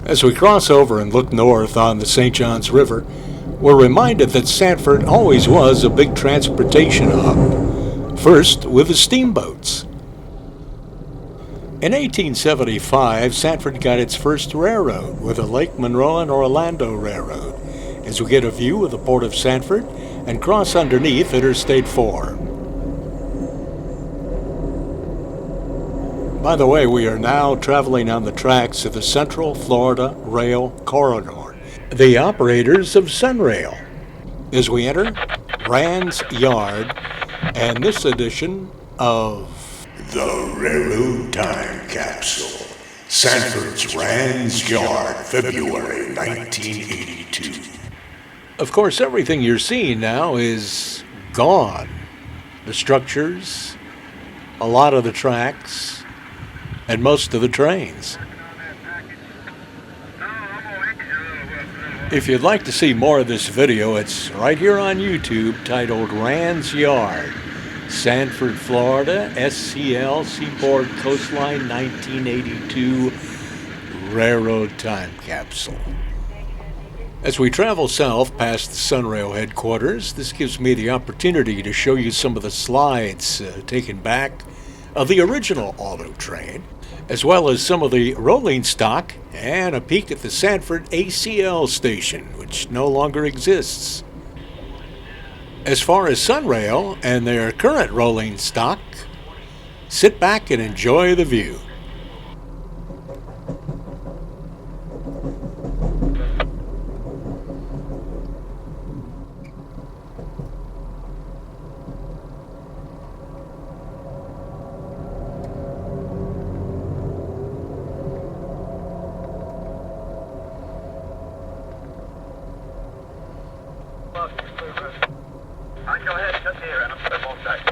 As we cross over and look north on the St. Johns River, we're reminded that Sanford always was a big transportation hub, first with the steamboats. In 1875, Sanford got its first railroad with the Lake Monroe and Orlando Railroad, as we get a view of the port of Sanford and cross underneath Interstate 4. By the way, we are now traveling on the tracks of the Central Florida Rail Corridor, the operators of Sunrail. As we enter Rands Yard and this edition of The Railroad Time Capsule, Sanford's Rands Yard, February 1982. Of course, everything you're seeing now is gone. The structures, a lot of the tracks, and most of the trains. If you'd like to see more of this video, it's right here on YouTube, titled Rands Yard, Sanford, Florida, SCL, Seaboard Coastline, 1982 Railroad Time Capsule. As we travel south past the Sunrail headquarters, this gives me the opportunity to show you some of the slides taken back of the original auto train, as well as some of the rolling stock and a peek at the Sanford ACL station, which no longer exists. As far as Sunrail and their current rolling stock, sit back and enjoy the view. Go ahead, cut the air, and I'm set both sides.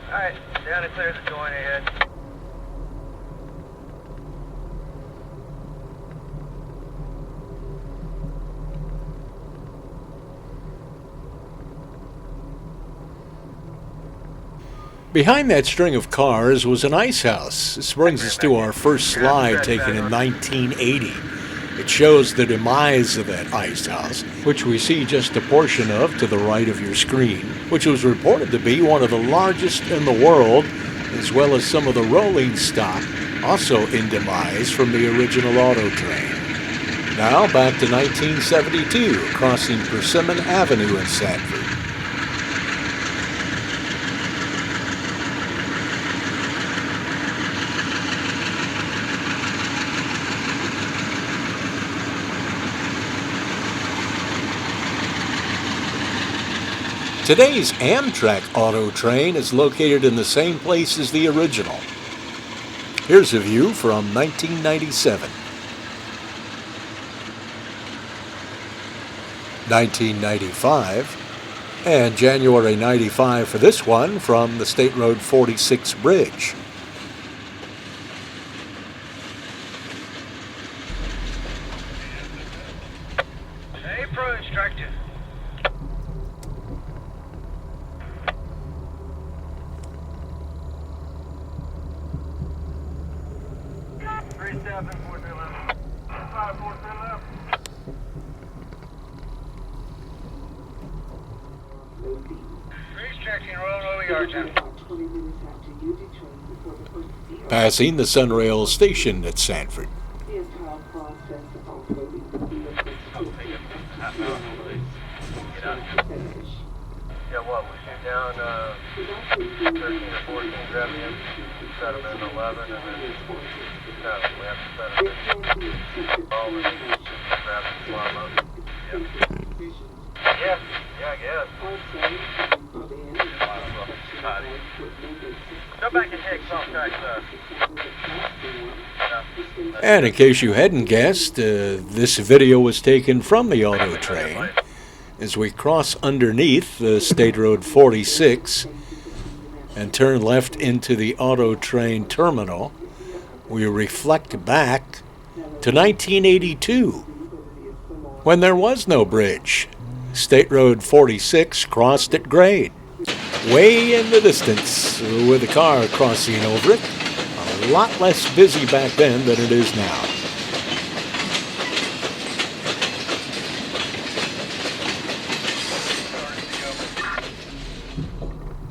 Alright, down and clear the joint ahead. Behind that string of cars was an ice house. This brings us to our first slide taken in 1980. It shows the demise of that ice house, which we see just a portion of to the right of your screen, which was reported to be one of the largest in the world, as well as some of the rolling stock, also in demise from the original auto train. Now back to 1972, crossing Persimmon Avenue in Sanford. Today's Amtrak auto train is located in the same place as the original. Here's a view from 1997. 1995, and January 95 for this one from the State Road 46 bridge. Hey, Pro Instructor. Passing the Sunrail station at Sanford. Yeah, what, we shoot down 13 or 14, grab him, set him in 11, and then we have to set him in all and grab the swab up. Yeah, I guess. Go back and take some tracks up. And in case you hadn't guessed, this video was taken from the auto train. As we cross underneath the State Road 46 and turn left into the auto train terminal, we reflect back to 1982, when there was no bridge. State Road 46 crossed at grade, way in the distance, with a car crossing over it. A lot less busy back then than it is now.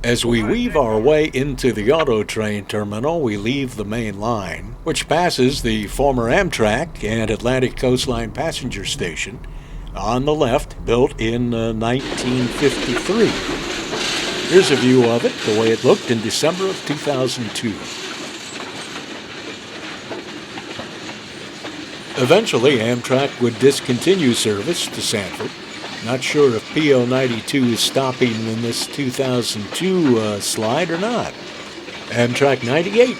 As we weave our way into the auto train terminal, we leave the main line, which passes the former Amtrak and Atlantic Coastline passenger station on the left, built in 1953. Here's a view of it, the way it looked in December of 2002. Eventually, Amtrak would discontinue service to Sanford. Not sure if PO 92 is stopping in this 2002 slide or not. Amtrak 98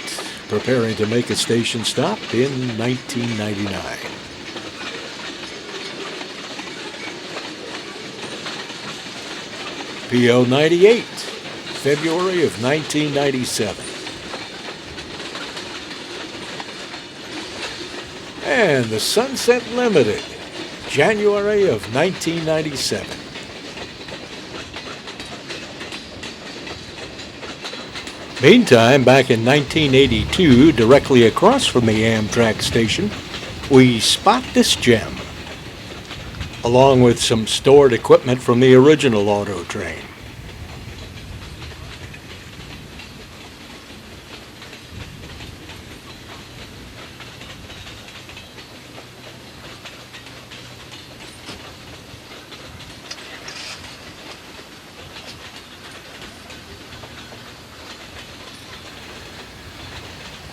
preparing to make a station stop in 1999. PO 98, February of 1997. And the Sunset Limited, January of 1997. Meantime, back in 1982, directly across from the Amtrak station, we spot this gem, along with some stored equipment from the original auto train.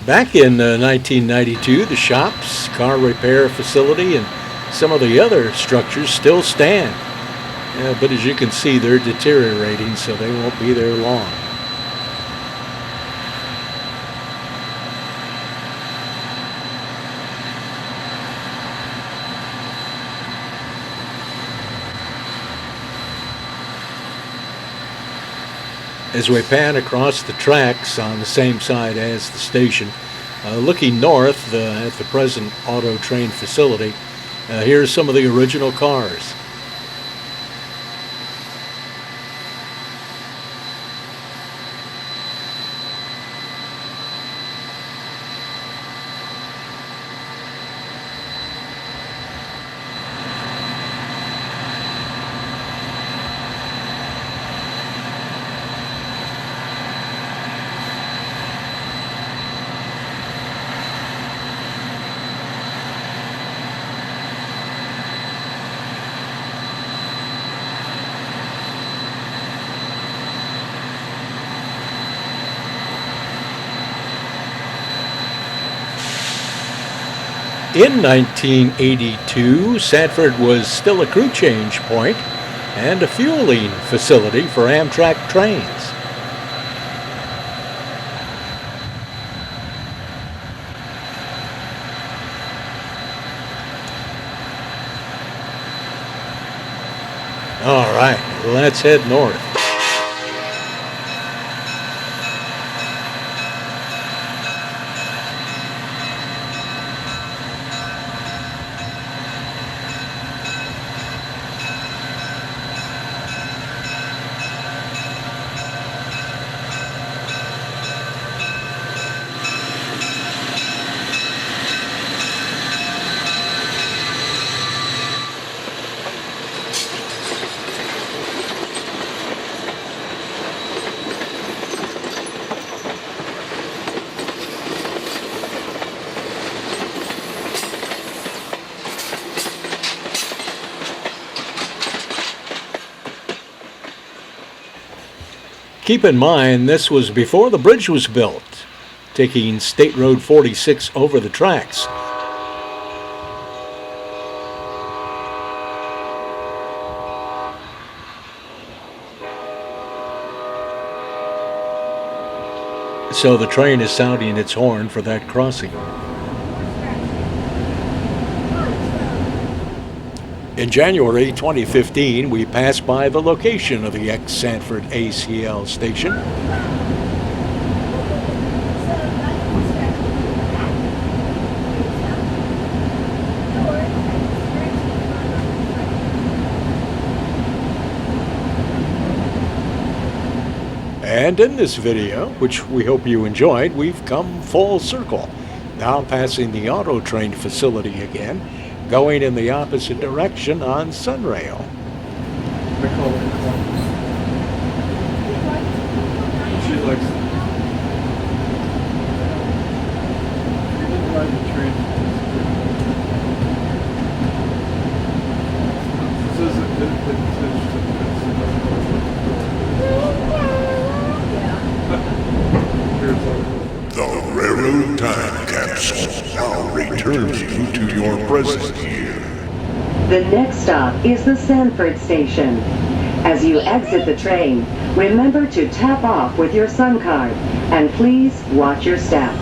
Back in 1992, the shops, car repair facility, and some of the other structures still stand. But as you can see, they're deteriorating, so they won't be there long. As we pan across the tracks on the same side as the station, looking north at the present auto train facility, here's some of the original cars. In 1982, Sanford was still a crew change point and a fueling facility for Amtrak trains. All right, let's head north. Keep in mind, this was before the bridge was built, taking State Road 46 over the tracks. So the train is sounding its horn for that crossing. In January 2015, we passed by the location of the ex-Sanford ACL station. And in this video, which we hope you enjoyed, we've come full circle, now passing the auto train facility again, going in the opposite direction on Sunrail. train. This is The railroad time capsule now returns you to your present year. The next stop is the Sanford station. As you exit the train, remember to tap off with your sun card, and please watch your step.